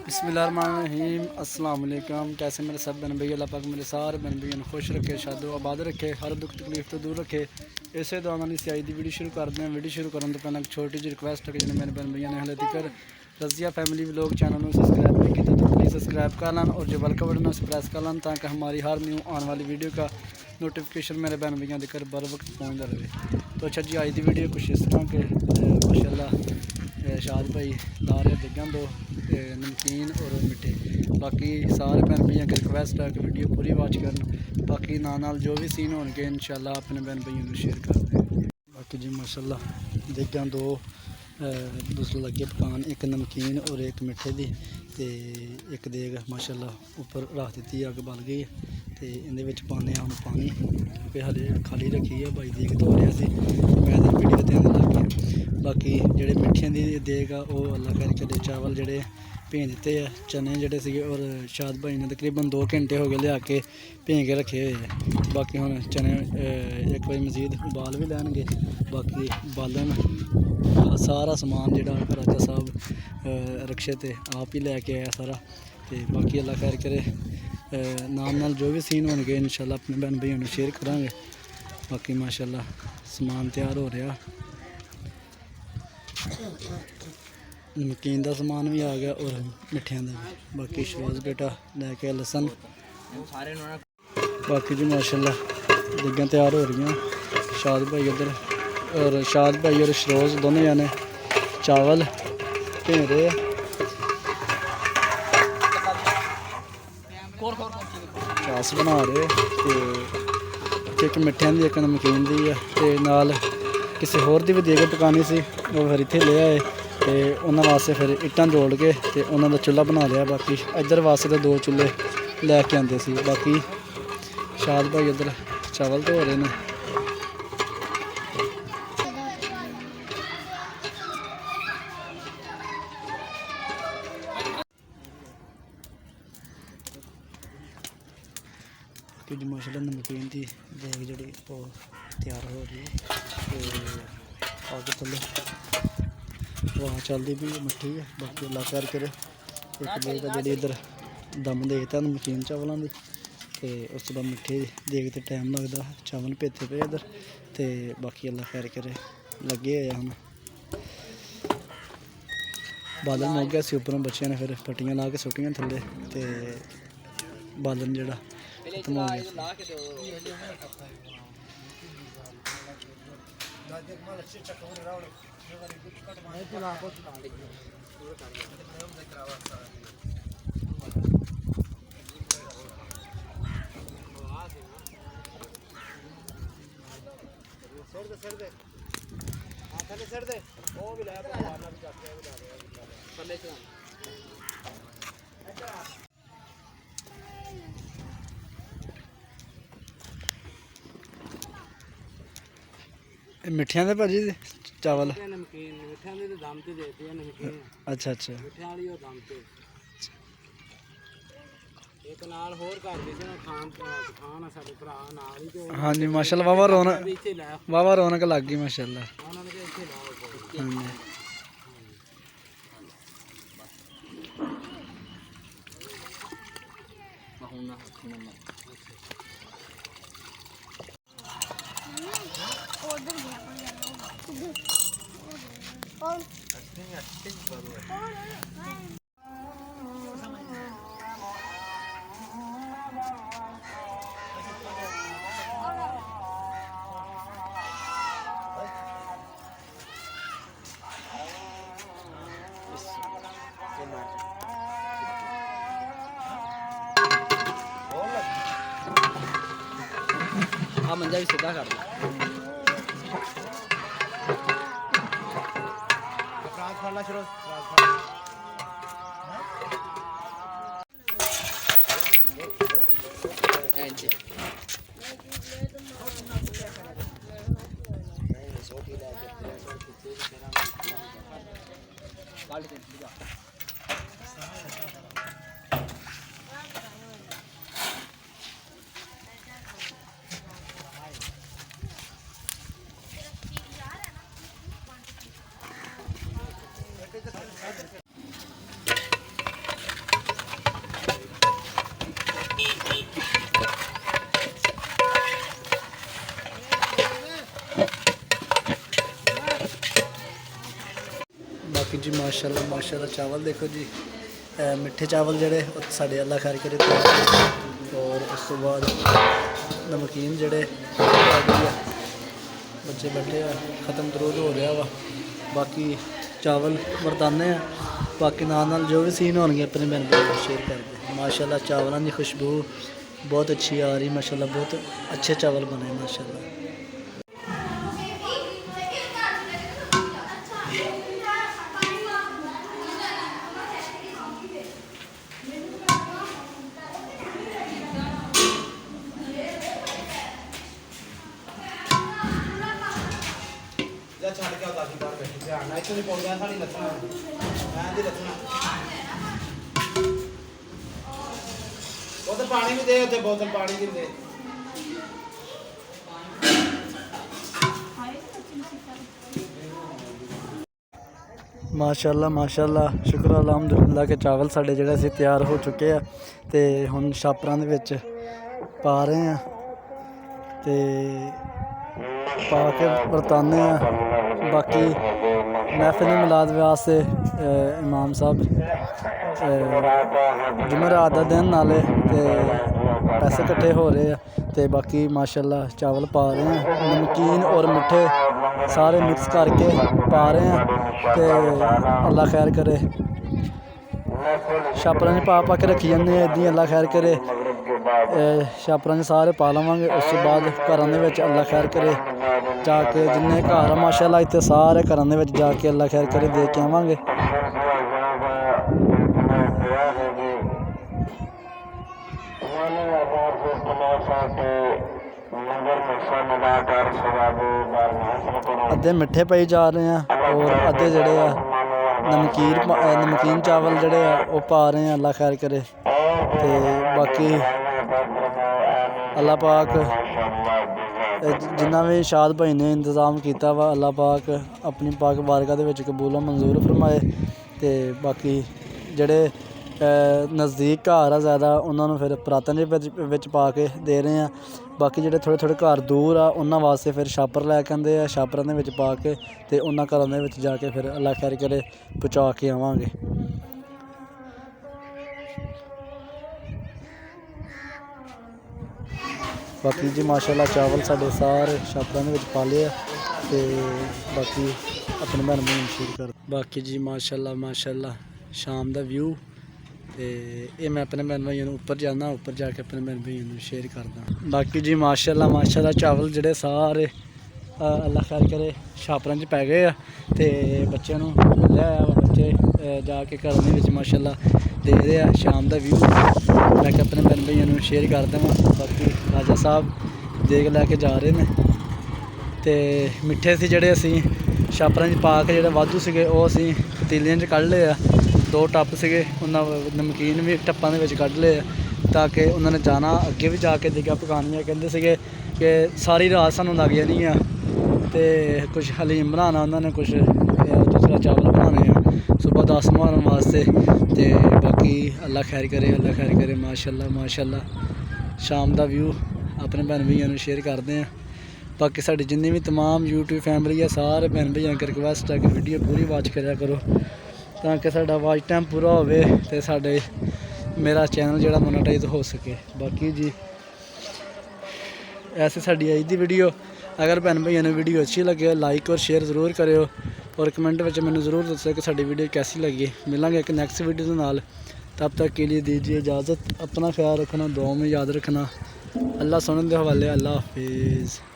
बिस्मिल्लाहिर्रहमानिर्रहीम अस्सलाम वालेकुम। कैसे मेरे सब बहन भाई, अल्लाह पाक मेरे सारे बहन भाइयों खुश रखे, शादो आबाद रखे, हर दुख तकलीफ तो दूर रखे। इसे दुआ नाल सियाई की वीडियो शुरू करते हैं। वीडियो शुरू करने तो पहले एक छोटी जी रिक्वेस्ट है कि जिन्हें मेरे बहन भैया ने हाले तक रज़िया फैमिली व्लॉग चैनल को सब्सक्राइब नहीं किया तो प्लीज़ सब्सक्राइब कर लें और जो बेल का बटन उसे प्रेस कर लें ताकि हमारी हर न्यू आने वाली वीडियो का नोटिफिकेशन मेरे बहन भैया तक बर वक्त पहुँचता रहे। तो अच्छा जी, आज की वीडियो कुछ इस तरह के माशाल्लाह शाद भाई ला रहे दिग्गां दो नमकीन और मिठे। बाकी सारे भैन भैया की रिक्वेस्ट है कि वीडियो पूरी वॉच करन। बाकी नाल जो भी सीन होंगे इंशाल्लाह अपने भैन भैया को शेयर कर दें। बाकी जी माशाल्लाह दिग्गां दो दूसरे लगे पकान, एक नमकीन और एक मिठे दी ते एक देग माशाल्लाह ऊपर रख दी, अग बल गई तो इहदे पाने हम पानी क्योंकि हले खाली रखी है। भाई देग धो रहा सी, मैं वीडियो ध्यान लग गया। बाकी जेह्ड़े मिठियां दी देग आ वो अल्लाह करके चावल जेह्ड़े भें दिते है, चने जेह्ड़े सीगे और शाद भाई ने तकरीबन 2 घंटे हो गए लिया के भें के रखे हुए है। बाकी हुण चने एक बारी मजीद उबाल भी लैणगे। बाकी बालन सारा समान जेह्ड़ा राजा साहब रक्शे ते आप ही लैके आया सारा। तो बाकी अल्लाह खैर करे, नाल जो भी सीन होणगे इंशाल्लाह अपने भैन भाइयों को शेयर करांगे। बाकी माशाल्लाह समान तैयार हो रहा, नमकीन का समान भी आ गया और मिठियां का भी। बाकी शरोज बेटा लैके लसन। बाकी जी माशाल्लाह दिग्गां तैयार हो रही हैं। शाद भाई उधर और शाद भाई और शरोज दोनों जाने चावल भें रहे चास बना रहे तो एक मिठियां दी एक नमकीन दी है ते नाल किसी होर दी भी देग पकानी सी वो फिर इत्थे ले आए ते उन्हां वास्ते फिर इट्टां जोड़ के ते उन्हां दा चुल्हा बना लिया। बाकी इधर वास्ते तो 2 चुल्हे लैके आंदे सी। बाकी शाद भाई उधर चावल धो रहे हैं। कि माशाल्लाह नमकीन की देग जी तैयार हो रही है आगे थले वहाँ चलती भी मिट्टी है। बाकी अल्लाह कर करे एक देग जी इधर दम देता नमकीन चावलों की तो उस बाद मिठे देग तो टाइम लगता, चावल भेते पे इधर तो बाकी अल्लाह खैर करे लगे हुए हम। बालन मुक गया उपरों बच्चों ने फिर पट्टियां ला के सुटियां थले तो बालन जड़ा खत्म हो गया। मिठियां दे भाजी चावल अच्छा अच्छा हाँ जी माशाल्लाह वावा रौनक लग गई माशाल्लाह। हाँ जी मंजा भी सीधा कर जी माशाल्लाह माशाल्लाह चावल देखो जी मिठे चावल जड़े साढ़े अल्लाह खैर करे तैयार और उस तो बाद नमकीन जड़े बच्चे बैठे ख़त्म दरूद हो रहा वा बाकी चावल वरताने बाकी नाल जो भी सीन होंगे अपने भैन भाई शेयर करते माशाल्लाह चावलों की खुशबू बहुत अच्छी आ रही माशाल्लाह बहुत अच्छे चावल बने माशाल्लाह। ਛੱਡ ਕੇ ਆਉਂਦਾ ਸੀ ਬਾਹਰ ਬੈਠੀ ਧਿਆਨ ਨਾਲ ਇੱਥੇ ਨਹੀਂ ਪਹੁੰਚਦਾ ਸਾਡੀ ਲੱਥਣਾ ਮੈਂ ਦੀ ਲੱਥਣਾ ਬੋਤਲ ਪਾਣੀ ਵੀ ਦੇ ਉੱਥੇ ਬੋਤਲ ਪਾਣੀ ਦੀ ਦੇ माशाल्लाह माशाल्लाह शुक्र अलहमदुलिल्लाह के चावल साढ़े जोड़े से तैयार हो चुके हैं तो हुण छापरां दे विच पा रहे हैं तो पा के वरताने बाकी महफिल मिलाद वास्ते इमाम साहब जुमेरात दा दिन नाले ते पैसे इकट्ठे हो रहे हैं तो बाकी माशाल्लाह चावल पा रहे हैं नमकीन और मिठे सारे मिक्स करके पा रहे हैं तो अल्लाह खैर करे छापरां च पा के रखी जाने इदां अल्लाह खैर करे छापरां च सारे पा लवांगे उस तो बाद घरां दे विच अल्लाह खैर करे जाके जिन्ने घर माशाल्लाह इत्थे सारे घरां दे विच जाके अल्लाह खैर करे दे के आवांगे। अद्धे मिठे पई जा रहे हैं और अद्धे जड़े नमकीन चावल जड़े वो पा रहे हैं अल्लाह खैर करे तो बाकी अल्लाह पाक जिन्ना भी शाद भाई ने इंतज़ाम किया वा अल्लाह पाक अपनी पाक बारगाह दे विच कबूल मंजूर फरमाए तो बाकी जड़े नज़दीक घर आ ज़्यादा उन्होंने फिर परातन विच पा के दे रहे हैं बाकी जोड़े थोड़े थोड़े घर दूर आ उन्होंने वास्ते फिर छापर लैके आते हैं छापरां दे विच पा के तो उन्होंने घरों दे विच जाके फिर अल्लाह खैर करे पहुँचा के आवांगे। बाकी जी माशाल्लाह चावल साढ़े सारे छापरां दे विच पा लिया तो बाकी अपने भैन भाई शेयर कर बाकी जी माशाल्लाह माशाल्लाह शाम का व्यू तो ये मैं अपने भैन भाइयों उपर जाना उपर जाके अपने भैन भाइयों शेयर करदा। बाकी जी माशाल्लाह माशाल्लाह चावल जोड़े सारे अल्लाह खैर करे छापरां च पै गए तो बच्चों लिया बच्चे जाके घर में माशाल्लाह दे रहे हैं शाम का व्यू मैं अपने भैन भाइयों शेयर कर देवां। बाकी राजा साहब देग लैके जा रहे हैं तो मिठे से जोड़े असी छापरां च पा के जोड़े वाधू से वो असी पतीलियां च कढ़ लए 2 टप से उन्होंने नमकीन भी टप्पां दे विच कढ़ लए ताकि उन्होंने जाना अगे भी जाके दिग्गा पकानियां कहते थे कि सारी रात सानू लग जानी है तो कुछ हलीम बनाना उन्होंने कुछ दूसरा चावल बनाने सुबह 10 मुहर्रम वास्ते तो बाकी अल्लाह खैर करे माशाल्लाह माशाल्लाह शाम का व्यू अपने भैन भाइयों शेयर करते हैं। बाकी साड़ी जिन्नी भी तमाम यूट्यूब फैमिली है सारे भैन भाइयों की रिक्वेस्ट है कि वीडियो पूरी वॉच करा करो ताकि साड़ा वॉच टाइम पूरा होवे तो साढ़े मेरा चैनल जोड़ा मोनेटाइज हो सके। बाकी जी ऐसे साड़ी अज की वीडियो अगर भैन भाइयों ने वीडियो अच्छी लगे लाइक और शेयर जरूर करो और कमेंट में मैंने ज़रूर दसो कि साड़ी वीडियो कैसी लगी। मिलेंगे एक नैक्सट वीडियो के नाल तब तक के लिए दीजिए इजाज़त अपना ख्याल रखना दुआ में याद रखना अल्लाह सुनने के हवाले अल्लाह हाफिज़।